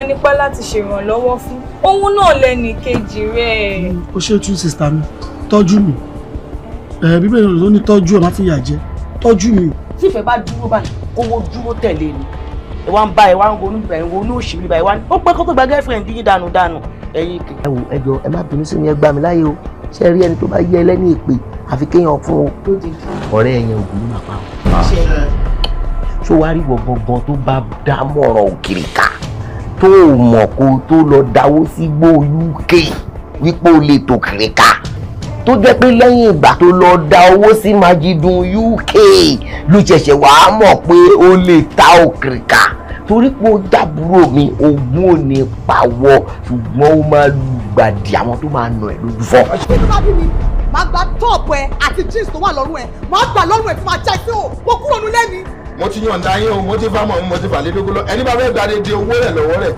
nípa láti ṣèrànlọ́wọ́ fún òun náà lẹ́nì kejì rẹ̀. ó ṣe tú sista mi tọ́jú mi bíbélì ló ní tọ́jú ẹ̀ má fi yà jẹ tọ́jú mi. tí ìfẹ́ bá dúró báyìí owó dúró tẹ̀lé ni ẹ wá ń bá ẹ wá ń ronú ìgbà ìwọ ní òṣèlú ìgbà ìwá ó pẹ́ kó tó gba girlfriend yín dànù ẹ̀yin kì. ẹ wo ẹjọ ẹ má bínú sí mi ẹ gbà mí láyé o ṣe rí ẹni tó bá yẹ ẹlẹ́ni ìpè àfi kéèyàn fún o ọ̀rẹ́ ẹ̀yẹn ògùn ní màpá o. ṣó wá rí gbọ̀ngbọ̀n tó bá dámọ̀ràn òkìrìkà tó mọ̀ kó tó lọ dáwó sí gbó UK wípé o lè tó kìrìkà tó jẹ́ pé lẹ́yìn ìgbà tó lọ dá owó sí Májídùn UK ló ṣẹ̀ṣẹ̀ wàá mọ̀ pé o lè ta òkìrìkà torí pé ó dábúrò mi ogún ò ní pawọ́ ṣùgbọ́n ó máa lùgbàdì àwọn tó máa nà ẹ̀ lójú fọ́. ìlú bá bí mi máa gba tọ́ọ̀pù ẹ àti jeans tó wà lọ́rùn ẹ máa gbà lọ́rùn ẹ tí máa já ẹ sí o mo kúrò nílé mi. mo ti yàn dá yín o mo ti fámọ̀ mo ti fà lédógún lọ ẹni bá fẹ́ gba dédé owó rẹ̀ lọ́wọ́ rẹ̀